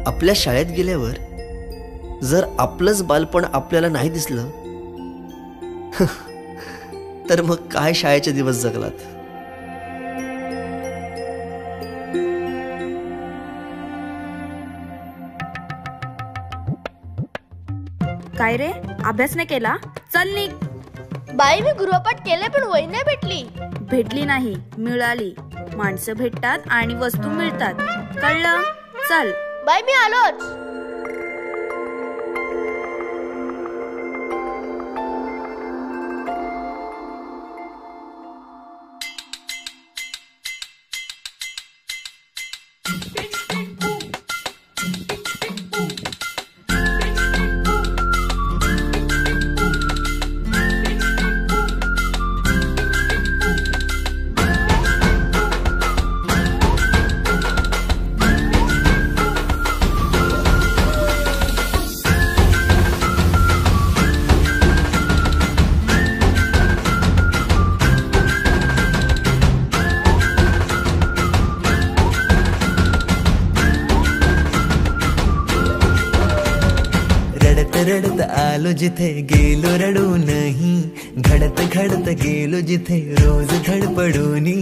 आपल्या शाळेत गेल्यावर जर आपलंच बालपण आपल्याला नाही दिसलं तर मग काय शाळेचे दिवस जगलात. काय रे, अभ्यास नाही केला? चल निघ. बाई मी गृहपाठ केले पण वही नाही भेटली. भेटली नाही, मिळाली. माणसं भेटतात आणि वस्तू मिळतात, कळलं? चल बाई मी आलोच. रडत आलो जिथे गेलो रडू नहीं, घडत घडत गेलो जिथे रोज धडपडूनी,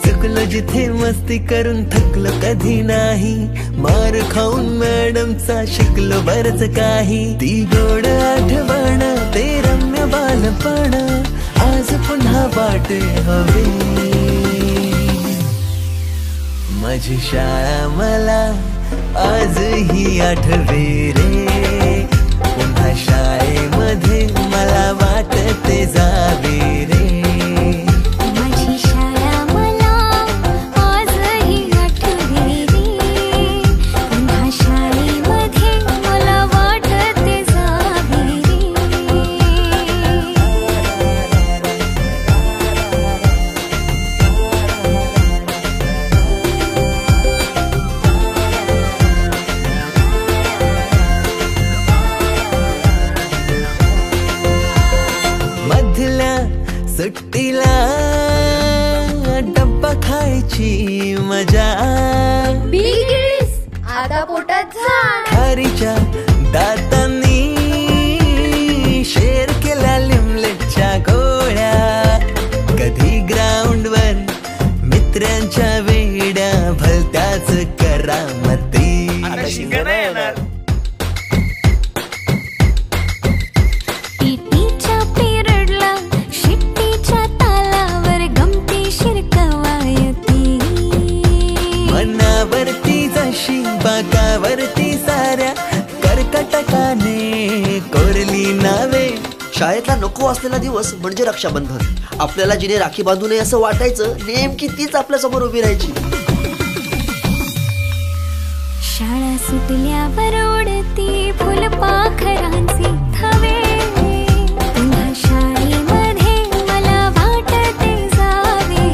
चुकलो जिथे मस्ती करून थकलो कधी नाही, मार खाऊन मॅडमचा शिकलो बरच काही. ती गोड आठवण ते रम्य बालपण आज पुन्हा वाटे हवे. माझी शाळा मला आजही आठवे रे. पुन्हा शाळेमध्ये मला वाटते जावे रे. माझी शाळा मला आजही आठवे रे. पुन्हा शाळेमध्ये मला वाटते जावे रे. सुट्टीला डब्बा खायची मजा, आता पोटात झाड. खारीच्या दातांनी शेर केला लिमलेटच्या गोळ्या. कधी ग्राउंडवर मित्रांच्या वेड्या भलत्याच करामती. मनावरती जशी बागावरती साऱ्या कर्कटकाने कोरली नावे. शाळेतला नको असलेला दिवस म्हणजे रक्षाबंधन. आपल्याला जिने राखी बांधू नये असं वाटायचं, नेमकी तीच आपल्या समोर उभी राहायची. शाळा सुटल्यावर ओढती फुलपाखरांची थवे. पुन्हा शाळेमध्ये मला वाटते जावे.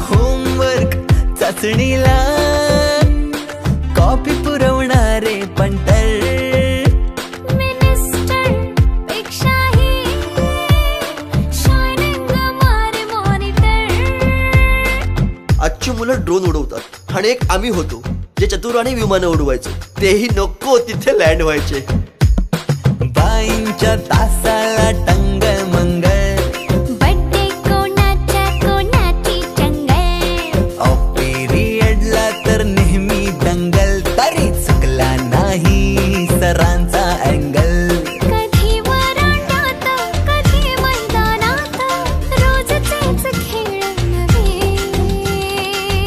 होमवर्क चाचणीला कॉपी पुरवणारे पंटर. मिनिस्टर पेक्षाही शायनिंग मारे मॉनिटर. आजची मुलं ड्रोन उडवतात आणि एक आम्ही होतो जे चतुराने विमानं उडवायचो. तेही नको तिथे लँड व्हायचे. बाईंच्या तासाला टंगळ मंगळ. बड्डे कोणाच्या कोणाची चंगळ. ऑफ पिरियडला तर नेहमी दंगल. तरी चुकला नाही सरांचा अँगल. कधी वरांड्यात कधी मैदानात रोजचेच खेळ नव्हे.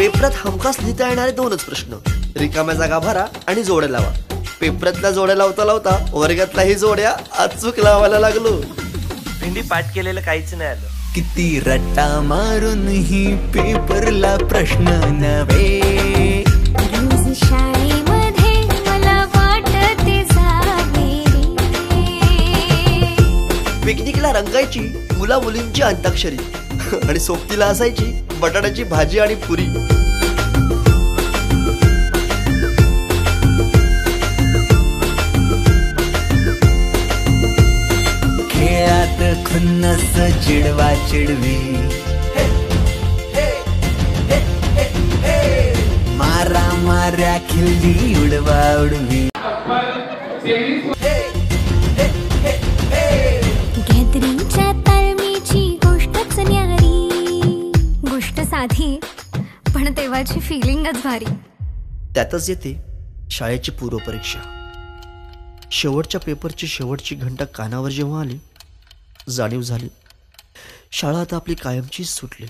पेपरात हमखास लिहिता येणारे 2च प्रश्न, रिकाम्या जागा भरा आणि जोड्या लावा. पेपरातल्या जोड्या लावता लावता वर्गातल्याही जोड्या अचूक लावायला लागलो. भेंडी पाठ केलेलं काहीच नाही आलं. किती रट्टा मारून ही पेपरला प्रश्न नव्हे. रोज शाळेमध्ये मला वाटते जावे रे. पिकनिकला रंगायची मुला मुलींची अंताक्षरी आणि सोबतीला असायची बटाट्याची भाजी आणि पुरी. खेळात खुन्नस चिडवा चिडवी, मारा माऱ्या खिल्ली उडवा उडवी. गॅदरिंगच्या ताळमेची गोष्टच न्यारी. गोष्ट साधी पण तेव्हाची फिलिंगच भारी. त्यातच येते शाळेची पूर्वपरीक्षा. शेवटच्या पेपरची शेवटची घंटा कानावर जेव्हा आली, जाणीव झाली शाळा आता आपली कायमचीच सुटली.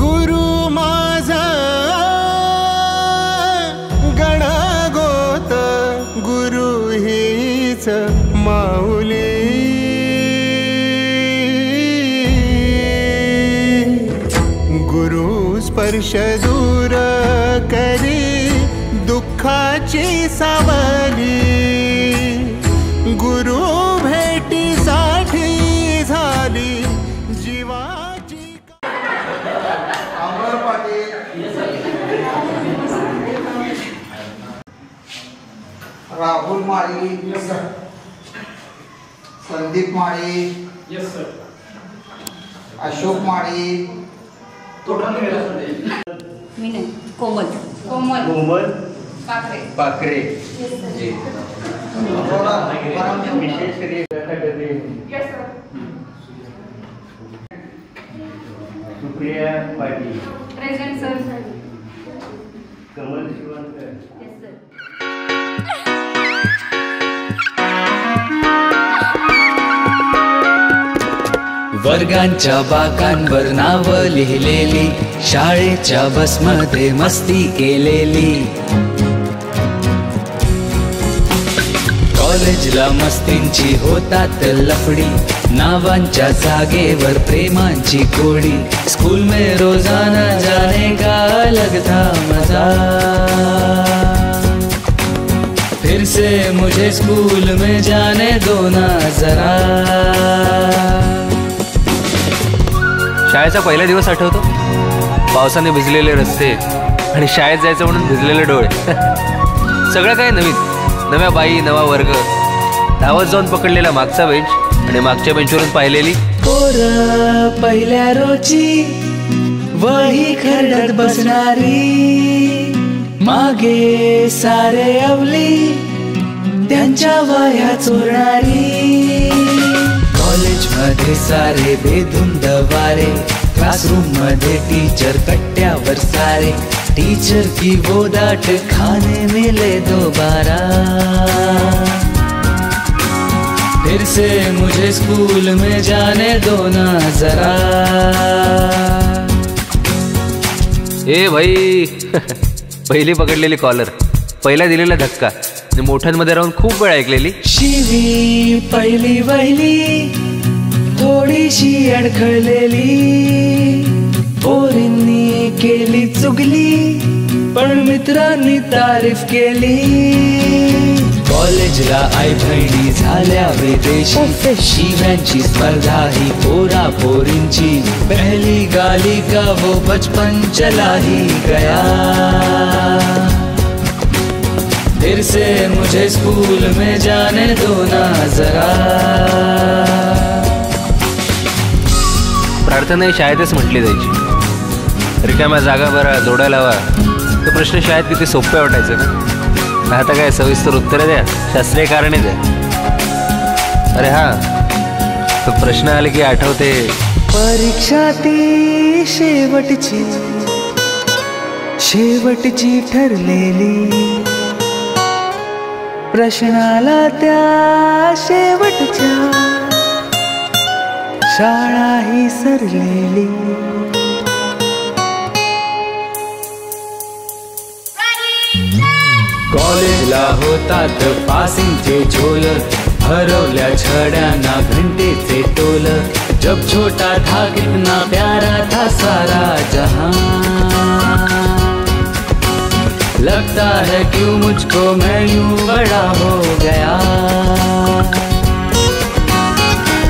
गुरु माझा गणगोत, गुरु हीच माऊली. गुरु स्पर्श दूर करी दुःखाची सावली. गुरु भेटीसाठी झाली जीवाची. राहुल माळी, संदीप माळी, अशोक माळी, कोमल पाखरे. सुप्रिया पाटील. कमल शिवणकर. वर्गांच्या बाकांवर नाव लिहिलेली, शाळेच्या बसमध्ये मस्ती केलेली. कॉलेजला मस्तींची होतात लफडी, नावांच्या जागेवर प्रेमांची कोडी. स्कूल में रोजाना जाने का अलग था मजा, फिर से मुझे स्कूल में जाने दो ना जरा. शाळेचा पहिला दिवस आठवतो, पावसाने भिजलेले रस्ते आणि शाळेत जायचं म्हणून भिजलेले डोळे. सगळं काय नवीन, नव्या बाई, नवा वर्ग. धावत जाऊन पकडलेला मागचा बेंच आणि मागच्या बेंचवरून पाहिलेली पोरं पहिल्या रोजी वही खरडत बसणारी. मागे सारे अवली त्यांच्या वह्या चोरणारी. कॉलेज मध्ये सारे बेधुंद वारे, क्लासरूम मध्ये टीचर कट्ट्यावर सारे. टीचर की वो डांट खाने मिले दोबारा, फिर से मुझे स्कूल में जाने दो ना जरा. ए भाई पहिली पकडलेली कॉलर, पहिला दिलेला धक्का आणि मोठ्यांमध्ये राहून खूप वेळ ऐकलेली शिवी. पहिली वहिली थोडीशी अडखळलेली, पोरींनी केली चुगली पण मित्रांनी तारीफ केली. कॉलेजला आई बहिणी झाल्या विदेशी, शिव्यांची स्पर्धा ही पोरा पोरींची. पहली गाली का वो बचपन चला ही गया, फिर से मुझे स्कूल में जाने दो ना जरा. प्रार्थनाही शाळेतच म्हटली जायची. रिकाम्या जागा बरा जोडायला हवा तो प्रश्न शाळेत किती सोपे वाटायचं ना. आता काय सविस्तर उत्तरं द्या, शास्त्रीय कारणे द्या. अरे हा तो प्रश्न आले की आठवते परीक्षा ती शेवटची ठरलेली, प्रश्नाला त्या शेवटच्या शाळा ही सरलेली. कॉलेजला होतात पासिंगचे झोल, हरवल्या छड्यांना घंटेचे टोल. जब छोटा था कितना प्यारा था सारा जहां, लगता है क्यों मुझको मैं यूं बड़ा हो गया.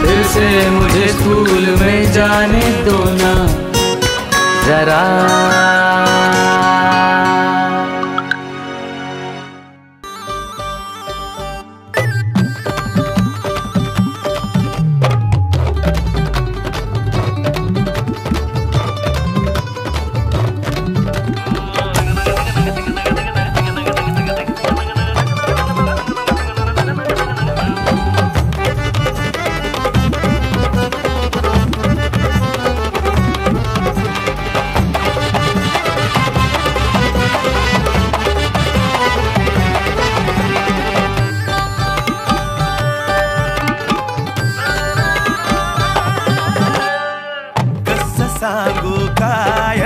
फिर से मुझे स्कूल में जाने दो ना जरा. सांगू काय